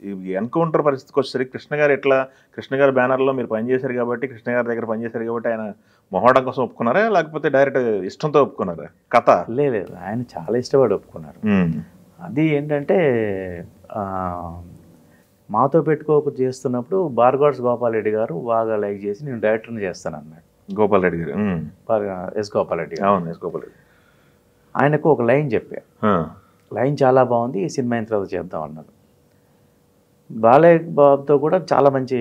ఈ ఎన్కౌంటర్ పరిస్థితికి వచ్చేసరికి కృష్ణ గారు ఎట్లా, కృష్ణ గారి బ్యానర్లో మీరు పనిచేశారు కాబట్టి, కృష్ణ గారి దగ్గర పనిచేశారు కాబట్టి ఆయన మొహమాటం కోసం ఒప్పుకున్నారా, లేకపోతే డైరెక్ట్ ఇష్టంతో ఒప్పుకున్నారా కథ? లేదు, ఆయన చాలా ఇష్టపడి ఒప్పుకున్నారు. అది ఏంటంటే మాతో పెట్టుకోక చేస్తున్నప్పుడు బార్గాడ్స్ గోపాల్ రెడ్డి గారు బాగా లైక్ చేసి నేను డైరెక్టర్ని చేస్తాను అన్నాడు. గోపాల్ రెడ్డి గారు, ఎస్ గోపాల్ రెడ్డి గారు. అవును, ఎస్ గోపాల్ రెడ్డి. ఆయనకు ఒక లైన్ చెప్పా, లైన్ చాలా బాగుంది, ఈ సినిమా అయిన తర్వాత చేద్దాం అన్నారు. బాలయ్య బాబుతో కూడా చాలా మంచి,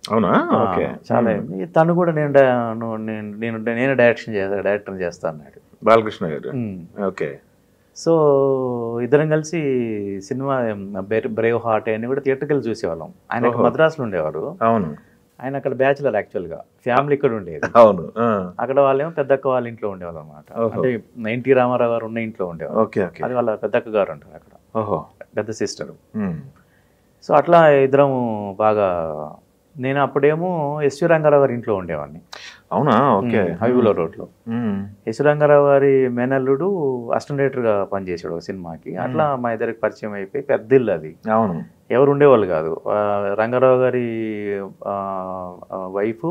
అవునా, ఓకే, చాలా అయింది. తను కూడా నేను డైరెక్టర్ చేస్తా అన్నాడు బాలకృష్ణ గారు. ఓకే. సో ఇద్దరం కలిసి సినిమా బ్రేవ్ హార్ట్ అని కూడా థియేటర్కి వెళ్ళి చూసేవాళ్ళం. ఆయన మద్రాసులో ఉండేవాడు. అవును, ఆయన అక్కడ బ్యాచులర్, యాక్చువల్గా ఫ్యామిలీ ఇక్కడ ఉండేది. అవును, అక్కడ వాళ్ళేమో పెద్దక్క వాళ్ళ ఇంట్లో ఉండేవాళ్ళు అనమాట. అంటే ఎన్టీ రామారావు గారు ఉన్న ఇంట్లో ఉండేవాళ్ళు. Okay, okay. అది వాళ్ళ పెద్దక్క గారు ఉంటారు అక్కడ. ఓహో, పెద్ద సిస్టర్. సో అట్లా ఇద్దరం బాగా, నేను అప్పుడేమో ఎస్వి రంగారావు గారి ఇంట్లో ఉండేవాడిని. అవునా, ఓకే. హైవీలో రోడ్లో. ఎస్వి రంగారావు గారి మేనల్లుడు అసిస్టెంట్ డైరెక్టర్గా పనిచేసాడు ఒక సినిమాకి. అట్లా మా ఇద్దరికి పరిచయం అయిపోయి పెద్ద ఇల్లు అది. అవును, ఎవరు ఉండేవాళ్ళు కాదు. రంగారావు గారి వైఫ్,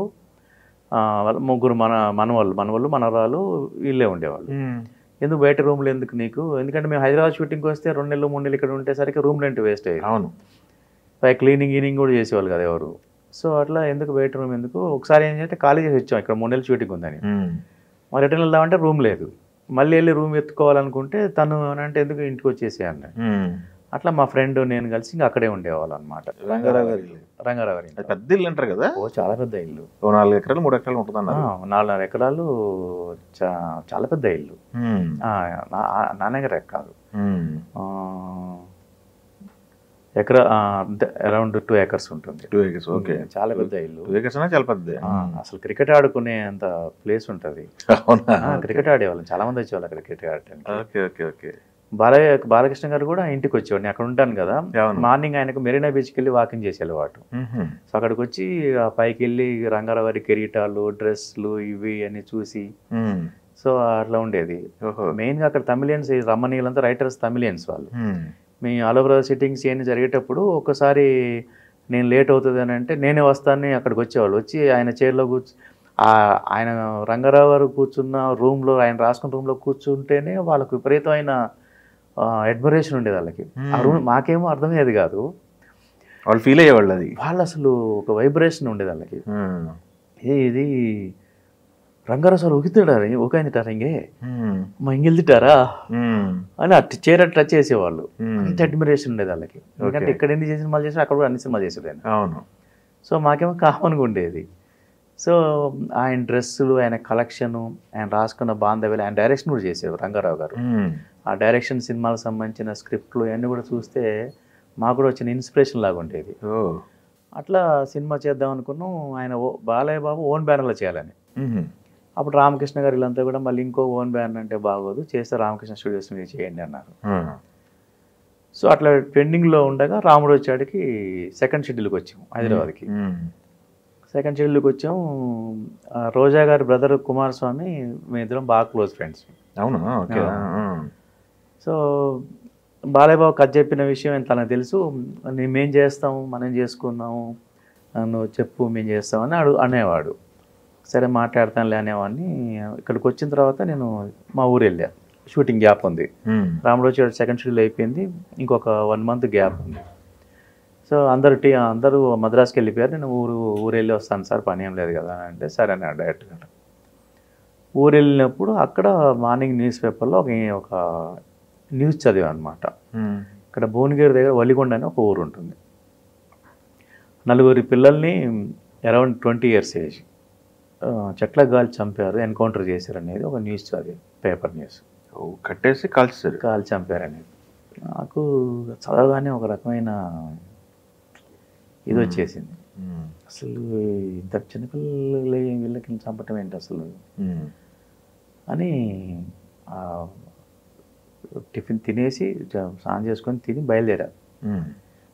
ముగ్గురు మనవాళ్ళు మనవరాలు వీళ్ళే ఉండేవాళ్ళు. ఎందుకు బయట రూమ్లు ఎందుకు నీకు, ఎందుకంటే మేము హైదరాబాద్ షూటింగ్కి వస్తే 2 నెలలు 3 నెలలు ఇక్కడ ఉండేసరికి రూమ్ రెంట్ వేస్ట్ అయ్యేది. అవును, పై క్లీనింగ్ కూడా చేసేవాళ్ళు కదా ఎవరు. సో అట్లా ఎందుకు బయట రూమ్ ఎందుకు, ఒకసారి ఏం చేస్తే ఖాళీ చేసి వచ్చాం, ఇక్కడ 3 నెలలు షూటింగ్ ఉందని. మరి రిటర్న్ వెళ్దామంటే రూమ్ లేదు, మళ్ళీ వెళ్ళి రూమ్ ఎత్తుకోవాలనుకుంటే తను అంటే ఎందుకు ఇంటికి వచ్చేసి అన్నాడు. అట్లా మా ఫ్రెండ్ నేను కలిసి ఇంకా అక్కడే ఉండేవాళ్ళు అనమాట. రంగారావు గారి పెద్ద ఇల్లు అంటారు కదా. ఓ చాలా పెద్ద ఇల్లు, 4 ఎకరాలు 3 ఎకరాలు ఉంటుంది అన్న. 4 ఎకరాలు, చాలా పెద్ద ఇల్లు. నాన్నగారు కాదు, ఎకరా అరౌండ్ 2 acres ఉంటుంది. 2 acres, ఓకే. చాలా పెద్ద ఇల్లు. 2 acres చాలా పెద్ద. అసలు క్రికెట్ ఆడుకునే అంత ప్లేస్ ఉంటుంది. క్రికెట్ ఆడేవాళ్ళం, చాలా మంది వచ్చేవాళ్ళు క్రికెట్ ఆడటానికి. Okay, okay, okay. బాలకృష్ణ గారు కూడా ఇంటికి వచ్చేవాడు, నేను అక్కడ ఉంటాను కదా. మార్నింగ్ ఆయనకు మెరీనా బీచ్కి వెళ్ళి వాకింగ్ చేసే అలవాటు. సో అక్కడికి వచ్చి పైకి వెళ్ళి రంగారావు గారి కిరీటాలు, డ్రెస్లు ఇవి అని చూసి, సో అట్లా ఉండేది. మెయిన్గా అక్కడ తమిళియన్స్, రమణీయులంతా రైటర్స్ తమిళియన్స్ వాళ్ళు. మీ ఆల్ ఓవర్ సిట్టింగ్స్ ఇవన్నీ జరిగేటప్పుడు ఒకసారి నేను లేట్ అవుతుంది అని అంటే నేనే వస్తానని అక్కడికి వచ్చేవాళ్ళు. వచ్చి ఆయన చైర్లో ఆయన రంగారావు గారు కూర్చున్న రూమ్లో, ఆయన రాసుకున్న రూమ్లో కూర్చుంటేనే వాళ్ళకు విపరీతమైన అడ్మిరేషన్ ఉండేది వాళ్ళకి. ఆ రూమ్ మాకేమో అర్థమయ్యేది కాదు, వాళ్ళు ఫీల్ అయ్యేవాళ్ళు. అది వాళ్ళు అసలు ఒక వైబ్రేషన్ ఉండేది వాళ్ళకి. ఇది రంగారావు సార్ ఒగితాడారు, ఒకందిటారా ఇంకే మా ఇంకెళ్తారా అని అటు చీర టచ్ చేసేవాళ్ళు. అంత అడ్మిరేషన్ ఉండేది వాళ్ళకి. ఎందుకంటే ఇక్కడ ఎన్ని సినిమాలు చేసినా అక్కడ కూడా అన్ని సినిమాలు చేసేది ఆయన. అవును. సో మాకేమో కామన్గా ఉండేది. సో ఆయన డ్రెస్సులు, ఆయన కలెక్షను, ఆయన రాసుకున్న బాంధవ్యాలు, ఆయన డైరెక్షన్ కూడా చేసేవారు రంగారావు గారు. ఆ డైరెక్షన్ సినిమాలకు సంబంధించిన స్క్రిప్ట్లు అన్నీ కూడా చూస్తే మాకు కూడా వచ్చిన ఇన్స్పిరేషన్ లాగా ఉండేది. అట్లా సినిమా చేద్దాం అనుకున్నాం. ఆయన బాలయ్య బాబు ఓన్ బ్యానర్లో చేయాలని. అప్పుడు రామకృష్ణ గారు వీళ్ళంతా కూడా మళ్ళీ ఇంకో ఓన్ బ్యానర్ అంటే బాగోదు, చేస్తే రామకృష్ణ స్టూడియోస్ మీద చేయండి అన్నారు. సో అట్లా పెండింగ్లో ఉండగా రాముడు వచ్చాడికి సెకండ్ షెడ్యూల్కి వచ్చాము హైదరాబాద్కి. సెకండ్ షెడ్యూల్కి వచ్చాము. రోజా గారి బ్రదర్ కుమారస్వామి, మేమిద్దరం బాగా క్లోజ్ ఫ్రెండ్స్. అవునా, ఓకే. సో బాలయ్య బాబు కథ చెప్పిన విషయం తనకు తెలుసు. మేం చేస్తాము, మనం చేసుకున్నాము, నువ్వు చెప్పు మేము చేస్తామని అనేవాడు. సరే మాట్లాడతానులే అనేవాడిని. ఇక్కడికి వచ్చిన తర్వాత నేను మా ఊరు వెళ్ళా, షూటింగ్ గ్యాప్ ఉంది. రాముడు వచ్చి సెకండ్ షెడ్యూల్ అయిపోయింది, ఇంకొక 1 month గ్యాప్ ఉంది. సో అందరూ మద్రాసుకి వెళ్ళిపోయారు. నేను ఊరు వెళ్ళి వస్తాను సార్, పని ఏం లేదు కదా అంటే సరే అన్నాడు డైరెక్ట్గా. ఊరు వెళ్ళినప్పుడు అక్కడ మార్నింగ్ న్యూస్ పేపర్లో ఒక న్యూస్ చదివా అనమాట. ఇక్కడ భువనగిరి దగ్గర వలిగొండ అని ఒక ఊరు ఉంటుంది. 4 పిల్లల్ని అరౌండ్ 20 years ఏజ్ చెట్ల గాలి చంపారు, ఎన్కౌంటర్ చేశారు అనేది ఒక న్యూస్ చదివి, పేపర్ న్యూస్. కట్టేసి కాల్చి చంపారనేది నాకు చదవగానే ఒక రకమైన ఇది వచ్చేసింది. అసలు ఇంత చిన్నపిల్లలు వీళ్ళకి చంపటం ఏంటి అసలు అని టిఫిన్ తినేసి స్నానం చేసుకొని తిని బయలుదేరా.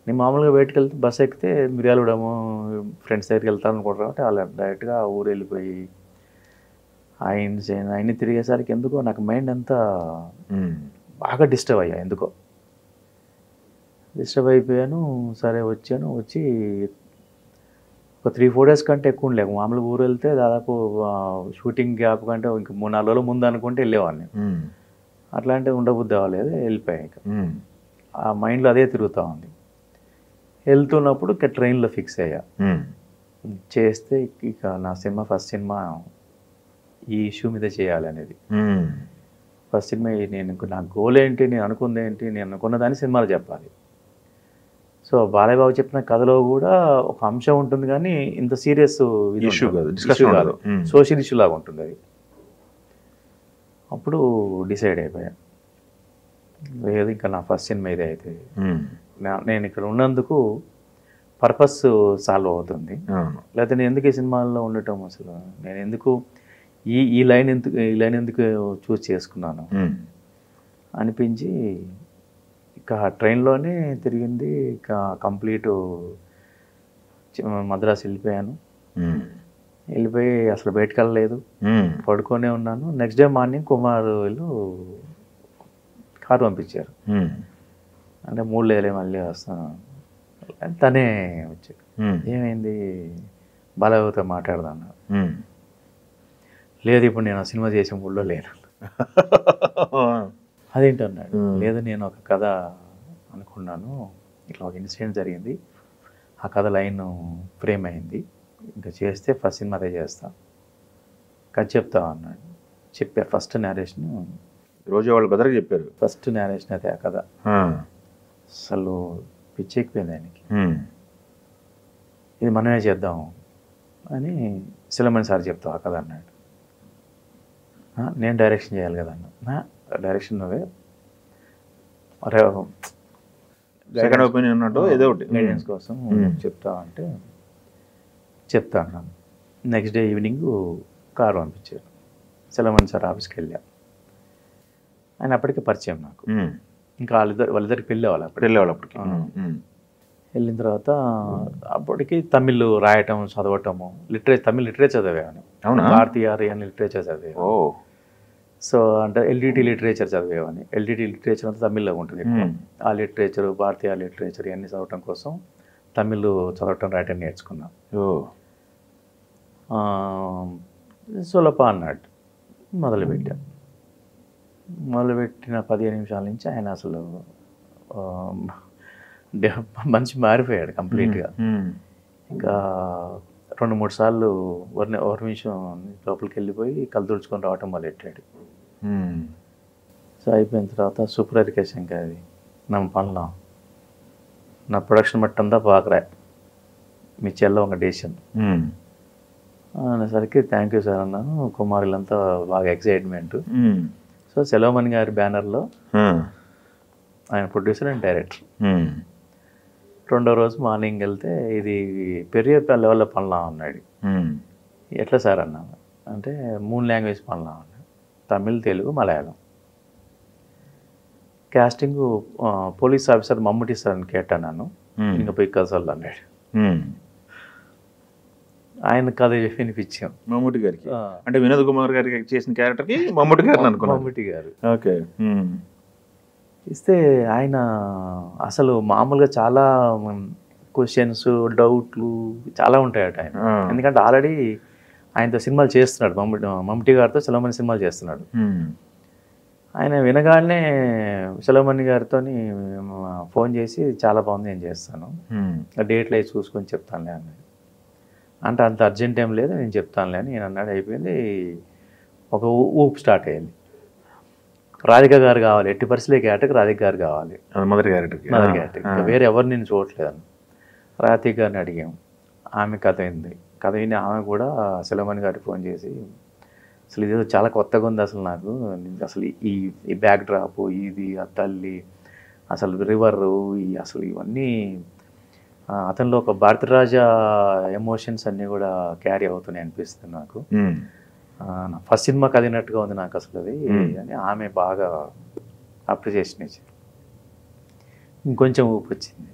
నేను మామూలుగా బయటకు వెళ్తే బస్ ఎక్కితే మిర్యాలగూడెము ఫ్రెండ్స్ దగ్గరికి వెళ్తాను అనుకుంటారు కాబట్టి వాళ్ళు డైరెక్ట్గా ఊరు వెళ్ళిపోయి ఆయన్ని తిరిగేసరికి ఎందుకో నాకు మైండ్ అంతా బాగా డిస్టర్బ్ అయ్యా. ఎందుకో డిస్టర్బ్ అయిపోయాను. సరే వచ్చాను. వచ్చి ఒక 3-4 డేస్ కంటే ఎక్కువ ఉండలేము. మామూలుగా ఊరు వెళ్తే దాదాపు షూటింగ్ గ్యాప్ కంటే ఇంక 3-4 రోజుల ముందు అనుకుంటే వెళ్ళేవాడిని. అట్లాంటివి ఉండబుద్ధి అవ్వలేదు. వెళ్ళిపోయాను ఇక. ఆ మైండ్లో అదే తిరుగుతూ ఉంది. వెళ్తున్నప్పుడు ఇక ట్రైన్లో ఫిక్స్ అయ్యా. చేస్తే ఇక నా సినిమా ఫస్ట్ సినిమా ఈ ఇష్యూ మీద చేయాలనేది. ఫస్ట్ సినిమా నేను నా గోల్ ఏంటి, నేను అనుకుంది ఏంటి, నేను అనుకున్న దాన్ని సినిమాలో చెప్పాలి. సో బాలయ్య బాబు చెప్పిన కథలో కూడా ఒక అంశం ఉంటుంది, కానీ ఇంత సీరియస్ ఇష్యూ కాదు, సోషల్ ఇష్యూ లాగా ఉంటుంది అది. అప్పుడు డిసైడ్ అయిపోయా, లేదు ఇంకా నా ఫస్ట్ సినిమా ఇదే అయితే నేను ఇక్కడ ఉన్నందుకు పర్పస్ సాల్వ్ అవుతుంది. లేకపోతే నేను ఎందుకు ఈ సినిమాల్లో ఉండటం, అసలు నేను ఎందుకు ఈ లైన్ ఎందుకు చూస్ చేసుకున్నాను అనిపించి ఇక ట్రైన్లోనే తిరిగింది. ఇక కంప్లీట్ మద్రాసు వెళ్ళిపోయాను. వెళ్ళిపోయి అసలు బయటకు వెళ్ళలేదు, పడుకొనే ఉన్నాను. నెక్స్ట్ డే మార్నింగ్ కుమార్ వీళ్ళు కారు పంపించారు. అంటే 3 లేలే మళ్ళీ వస్తాను, తనే వచ్చాడు. ఏమైంది, బాలయ్యతో మాట్లాడదాను. లేదు ఇప్పుడు నేను ఆ సినిమా చేసే మూడ్లో లేను. అదేంటన్నాడు. లేదు నేను ఒక కథ అనుకున్నాను, ఇట్లా ఒక ఇన్సిడెంట్ జరిగింది, ఆ కథ లైన్ ఫ్రేమ్ అయింది, ఇంకా చేస్తే ఫస్ట్ సినిమా అదే చేస్తా, కథ చెప్తావు అన్నాడు. చెప్పారు ఫస్ట్ నేరేషన్. రోజు వాళ్ళ బెదరికి చెప్పారు ఫస్ట్ నేరేషన్ అయితే ఆ కథ. అసలు పిచ్చెక్కిపోయింది ఆయనకి. ఇది మనమే చేద్దాం అని సులైమాన్ సార్ చెప్తావు ఆ కథ అన్నాడు. నేను డైరెక్షన్ చేయాలి కదా అన్న. డైరెక్షన్ నువ్వే, సెకండ్ ఒపీనియన్ అన్నట్టు ఏదో ఒకటి గైడెన్స్ కోసం చెప్తా అంటే చెప్తా అన్నాను. నెక్స్ట్ డే ఈవినింగ్ కారు పంపించారు. సులైమాన్ సార్ ఆఫీస్కి వెళ్ళా. ఆయన అప్పటికే పరిచయం నాకు. ఇంకా వాళ్ళిద్దరికి వెళ్ళేవాళ్ళు అప్పటికి. వెళ్ళిన తర్వాత అప్పటికి తమిళ్ రాయటం చదవటము, తమిళ్ లిటరేచర్ చదివేవాడిని. భారతీయ ఆర్యన్ లిటరేచర్ చదివేవాడిని. సో అంటే ఎల్డిటి లిటరేచర్ చదివేవాడిని. ఎల్డిటి లిటరేచర్ అంతా తమిళ్లో ఉంటుంది. ఆ లిటరేచర్, భారతీయ లిటరేచర్ ఇవన్నీ చదవటం కోసం తమిళ్ చదవటం రాయటం నేర్చుకున్నాను. సులభ అన్నాడు. మొదలుపెట్టిన 15 నిమిషాల నుంచి ఆయన అసలు మనిషి మారిపోయాడు కంప్లీట్గా. ఇంకా 2-3 సార్లు ఒక నిమిషం లోపలికి వెళ్ళిపోయి కళ్ళు తుడుచుకొని రావటం మొదలెట్టాడు. సో అయిపోయిన తర్వాత సూపర్ అది நம்ம பண்ணலாம், నా ప్రొడక్షన్ மட்டும்தான் பார்க்குறேன், మీ చెల్ల ఒక డెసిషన్ అనేసరికి థ్యాంక్ యూ సార్ అన్నాను. కుమారులంతా బాగా ఎక్సైట్మెంట్. సో సెలవమణి గారి బ్యానర్లో ఆయన ప్రొడ్యూసర్ అండ్ డైరెక్టర్. రెండో రోజు మార్నింగ్ వెళ్తే ఇది పెరియ లెవెల్లో పనలాం అన్నాడు. ఎట్లా సార్ అన్నాను. అంటే 3 లాంగ్వేజ్ పనలాం అన్నాడు, Tamil, Telugu, Malayalam. Casting police officer Mammootty sir అని కేటాను నన్ను. ఇంకా పోయి కథలు అన్నాడు. ఆయన కథ వినిపించాం మమ్ముటి గారికి. అంటే వినోద్ కుమార్ గారికి చేసిన క్యారెక్టర్కి మమ్ముటి గారు అనుకున్నాను. మమ్ముటి గారు ఓకే ఇస్తే ఆయన అసలు మామూలుగా చాలా క్వశ్చన్స్, డౌట్లు చాలా ఉంటాయట ఆయన. ఎందుకంటే ఆల్రెడీ ఆయనతో సినిమాలు చేస్తున్నాడు, మమ్ముటి గారితో సెలవుమణి సినిమాలు చేస్తున్నాడు. ఆయన వినగానే సెలవుమణి గారితో ఫోన్ చేసి చాలా బాగుంది, నేను చేస్తాను, డేట్లు అవి చూసుకొని చెప్తానులే అన్నాడు. అంటే అంత అర్జెంట్ ఏం లేదు, నేను చెప్తానులే అని నేను అన్నాడు. అయిపోయింది. ఒక ఊపు స్టార్ట్ అయ్యింది. రాధిక గారు కావాలి, ఎట్టి పరిస్థితుల్లో క్యారెక్టర్కి రాధిక గారు కావాలి, మదర్ క్యారెక్టర్. ఇంకా వేరే ఎవరు నేను చూడట్లేదని రాధిక గారిని అడిగాం. ఆమె కథ అయింది. కథ విని ఆమె కూడా సెలవుమణి గారికి ఫోన్ చేసి అసలు ఇదేదో చాలా కొత్తగా ఉంది, అసలు నాకు అసలు ఈ బ్యాక్ డ్రాప్, ఇది ఆ తల్లి, అసలు రివరు, అసలు ఇవన్నీ అతనిలో ఒక భారతరాజ ఎమోషన్స్ అన్నీ కూడా క్యారీ అవుతున్నాయి అనిపిస్తుంది నాకు. నా ఫస్ట్ సినిమా కదినట్టుగా ఉంది నాకు అసలు అది అని ఆమె బాగా అప్రిసియేషన్ ఇచ్చింది. ఇంకొంచెం ఊపు వచ్చింది.